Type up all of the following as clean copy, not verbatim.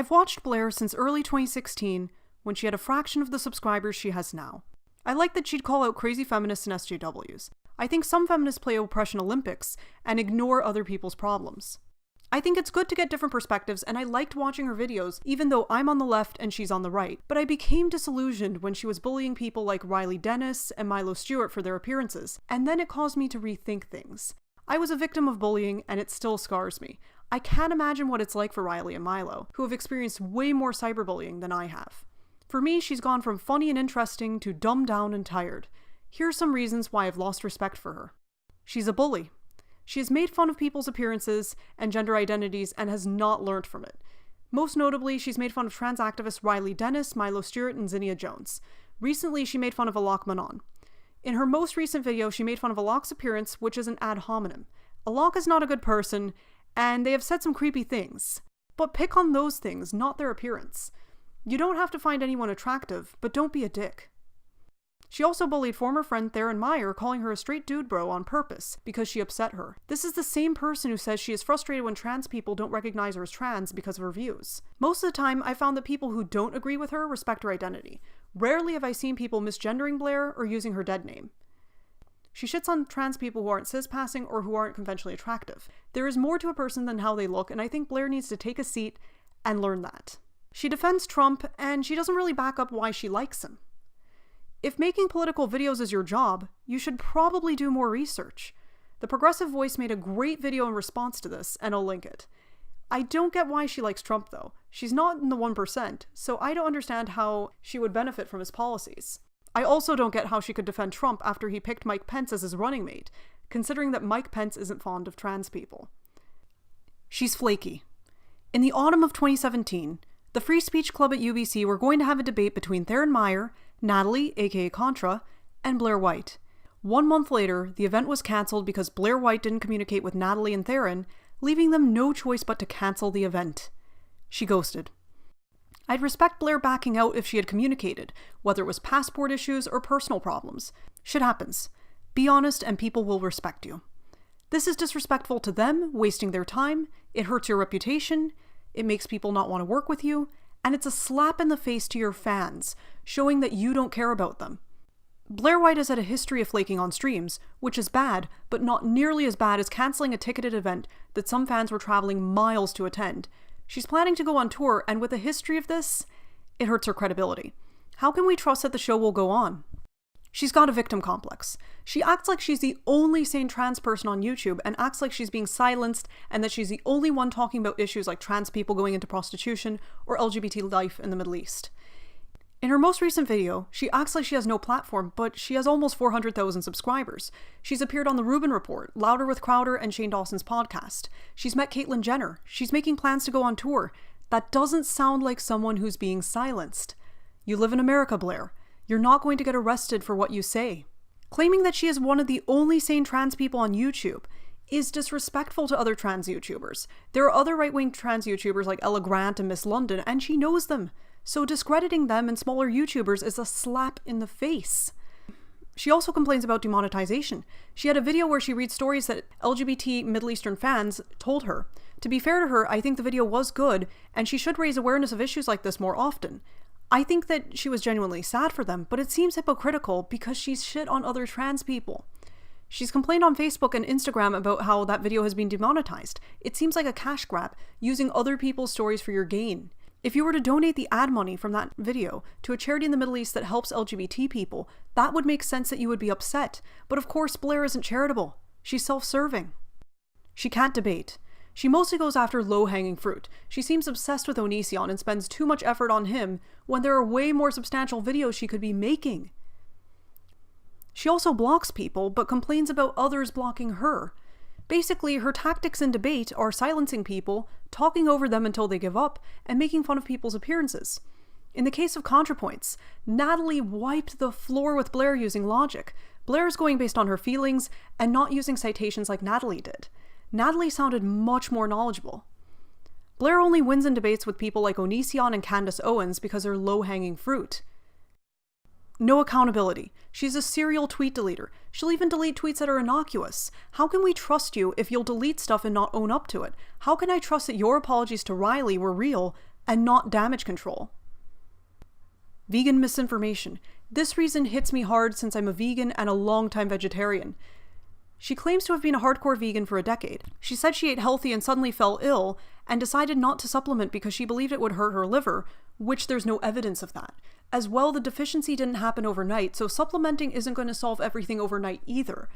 I've watched Blaire since early 2016, when she had a fraction of the subscribers she has now. I like that she'd call out crazy feminists and SJWs. I think some feminists play Oppression Olympics and ignore other people's problems. I think it's good to get different perspectives, and I liked watching her videos, even though I'm on the left and she's on the right. But I became disillusioned when she was bullying people like Riley Dennis and Milo Stewart for their appearances, and then it caused me to rethink things. I was a victim of bullying, and it still scars me. I can't imagine what it's like for Riley and Milo, who have experienced way more cyberbullying than I have. For me, she's gone from funny and interesting to dumbed down and tired. Here are some reasons why I've lost respect for her. She's a bully. She has made fun of people's appearances and gender identities and has not learned from it. Most notably, she's made fun of trans activists Riley Dennis, Milo Stewart, and Zinnia Jones. Recently, she made fun of Alok Manon. In her most recent video, she made fun of Alok's appearance, which is an ad hominem. Alok is not a good person, and they have said some creepy things. But pick on those things, not their appearance. You don't have to find anyone attractive, but don't be a dick. She also bullied former friend Theron Meyer, calling her a straight dude bro on purpose because she upset her. This is the same person who says she is frustrated when trans people don't recognize her as trans because of her views. Most of the time, I found that people who don't agree with her respect her identity. Rarely have I seen people misgendering Blaire or using her dead name. She shits on trans people who aren't cis-passing or who aren't conventionally attractive. There is more to a person than how they look, and I think Blaire needs to take a seat and learn that. She defends Trump, and she doesn't really back up why she likes him. If making political videos is your job, you should probably do more research. The Progressive Voice made a great video in response to this, and I'll link it. I don't get why she likes Trump though. She's not in the 1%, so I don't understand how she would benefit from his policies. I also don't get how she could defend Trump after he picked Mike Pence as his running mate, considering that Mike Pence isn't fond of trans people. She's flaky. In the autumn of 2017, the Free Speech Club at UBC were going to have a debate between Theron Meyer, Natalie, aka Contra, and Blaire White. 1 month later, the event was cancelled because Blaire White didn't communicate with Natalie and Theron, leaving them no choice but to cancel the event. She ghosted. I'd respect Blaire backing out if she had communicated, whether it was passport issues or personal problems. Shit happens. Be honest and people will respect you. This is disrespectful to them, wasting their time, it hurts your reputation, it makes people not want to work with you, and it's a slap in the face to your fans, showing that you don't care about them. Blaire White has had a history of flaking on streams, which is bad, but not nearly as bad as cancelling a ticketed event that some fans were traveling miles to attend. She's planning to go on tour, and with a history of this, it hurts her credibility. How can we trust that the show will go on? She's got a victim complex. She acts like she's the only sane trans person on YouTube and acts like she's being silenced and that she's the only one talking about issues like trans people going into prostitution or LGBT life in the Middle East. In her most recent video, she acts like she has no platform, but she has almost 400,000 subscribers. She's appeared on The Rubin Report, Louder with Crowder, and Shane Dawson's podcast. She's met Caitlyn Jenner. She's making plans to go on tour. That doesn't sound like someone who's being silenced. You live in America, Blaire. You're not going to get arrested for what you say. Claiming that she is one of the only sane trans people on YouTube is disrespectful to other trans YouTubers. There are other right-wing trans YouTubers like Ella Grant and Miss London, and she knows them. So discrediting them and smaller YouTubers is a slap in the face. She also complains about demonetization. She had a video where she reads stories that LGBT Middle Eastern fans told her. To be fair to her, I think the video was good, and she should raise awareness of issues like this more often. I think that she was genuinely sad for them, but it seems hypocritical because she's shit on other trans people. She's complained on Facebook and Instagram about how that video has been demonetized. It seems like a cash grab, using other people's stories for your gain. If you were to donate the ad money from that video to a charity in the Middle East that helps LGBT people, that would make sense that you would be upset. But of course, Blaire isn't charitable. She's self-serving. She can't debate. She mostly goes after low-hanging fruit. She seems obsessed with Onision and spends too much effort on him when there are way more substantial videos she could be making. She also blocks people, but complains about others blocking her. Basically, her tactics in debate are silencing people, talking over them until they give up, and making fun of people's appearances. In the case of Contrapoints, Natalie wiped the floor with Blaire using logic. Blaire is going based on her feelings and not using citations like Natalie did. Natalie sounded much more knowledgeable. Blaire only wins in debates with people like Onision and Candace Owens because they're low-hanging fruit. No accountability. She's a serial tweet deleter. She'll even delete tweets that are innocuous. How can we trust you if you'll delete stuff and not own up to it? How can I trust that your apologies to Riley were real, and not damage control. Vegan misinformation. This reason hits me hard since I'm a vegan and a longtime vegetarian. She claims to have been a hardcore vegan for a decade. She said she ate healthy and suddenly fell ill and decided not to supplement because she believed it would hurt her liver, which there's no evidence of that. As well, the deficiency didn't happen overnight, so supplementing isn't going to solve everything overnight either.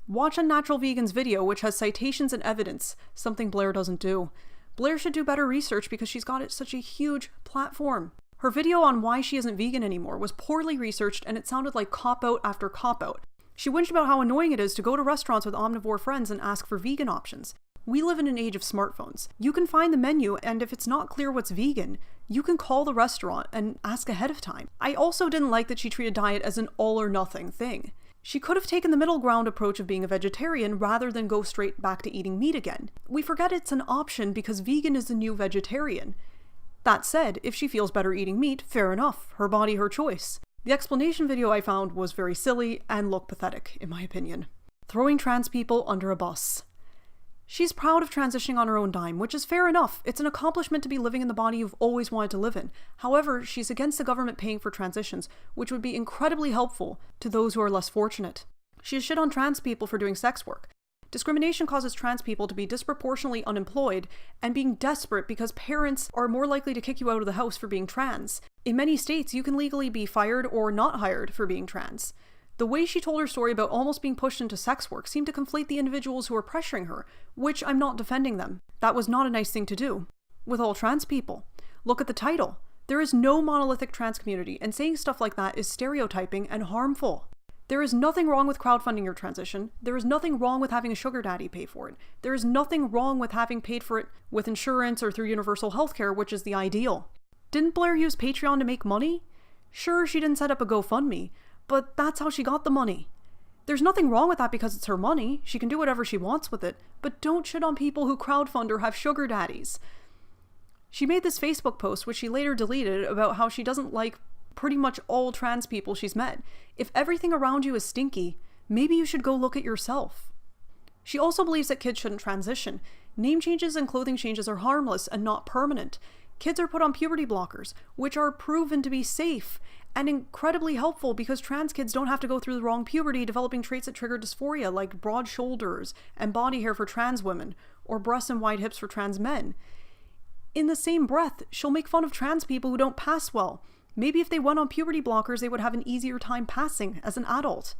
Watch Unnatural Vegan's video, which has citations and evidence, something Blaire doesn't do. Blaire should do better research because she's got such a huge platform. Her video on why she isn't vegan anymore was poorly researched and it sounded like cop-out after cop-out. She whinged about how annoying it is to go to restaurants with omnivore friends and ask for vegan options. We live in an age of smartphones. You can find the menu, and if it's not clear what's vegan, you can call the restaurant and ask ahead of time. I also didn't like that she treated diet as an all-or-nothing thing. She could have taken the middle ground approach of being a vegetarian rather than go straight back to eating meat again. We forget it's an option because vegan is the new vegetarian. That said, if she feels better eating meat, fair enough. Her body, her choice. The explanation video I found was very silly and looked pathetic, in my opinion. Throwing trans people under a bus. She's proud of transitioning on her own dime, which is fair enough. It's an accomplishment to be living in the body you've always wanted to live in. However, she's against the government paying for transitions, which would be incredibly helpful to those who are less fortunate. She has shit on trans people for doing sex work. Discrimination causes trans people to be disproportionately unemployed and being desperate because parents are more likely to kick you out of the house for being trans. In many states, you can legally be fired or not hired for being trans. The way she told her story about almost being pushed into sex work seemed to conflate the individuals who were pressuring her, which I'm not defending them. That was not a nice thing to do. With all trans people. Look at the title. There is no monolithic trans community, and saying stuff like that is stereotyping and harmful. There is nothing wrong with crowdfunding your transition. There is nothing wrong with having a sugar daddy pay for it. There is nothing wrong with having paid for it with insurance or through universal healthcare, which is the ideal. Didn't Blaire use Patreon to make money? Sure, she didn't set up a GoFundMe, but that's how she got the money. There's nothing wrong with that because it's her money. She can do whatever she wants with it, but don't shit on people who crowdfund or have sugar daddies. She made this Facebook post, which she later deleted, about how she doesn't like pretty much all trans people she's met. If everything around you is stinky, maybe you should go look at yourself. She also believes that kids shouldn't transition. Name changes and clothing changes are harmless and not permanent. Kids are put on puberty blockers, which are proven to be safe and incredibly helpful because trans kids don't have to go through the wrong puberty developing traits that trigger dysphoria like broad shoulders and body hair for trans women or breasts and wide hips for trans men. In the same breath, she'll make fun of trans people who don't pass well. Maybe if they went on puberty blockers, they would have an easier time passing as an adult.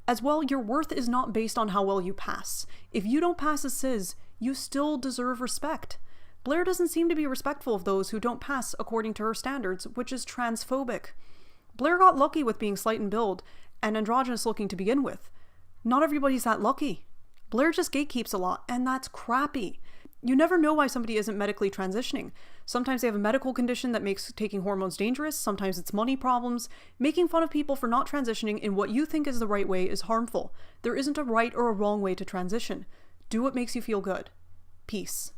As well, your worth is not based on how well you pass. If you don't pass a cis, you still deserve respect. Blaire doesn't seem to be respectful of those who don't pass according to her standards, which is transphobic. Blaire got lucky with being slight in build and androgynous looking to begin with. Not everybody's that lucky. Blaire just gatekeeps a lot, and that's crappy. You never know why somebody isn't medically transitioning. Sometimes they have a medical condition that makes taking hormones dangerous. Sometimes it's money problems. Making fun of people for not transitioning in what you think is the right way is harmful. There isn't a right or a wrong way to transition. Do what makes you feel good. Peace.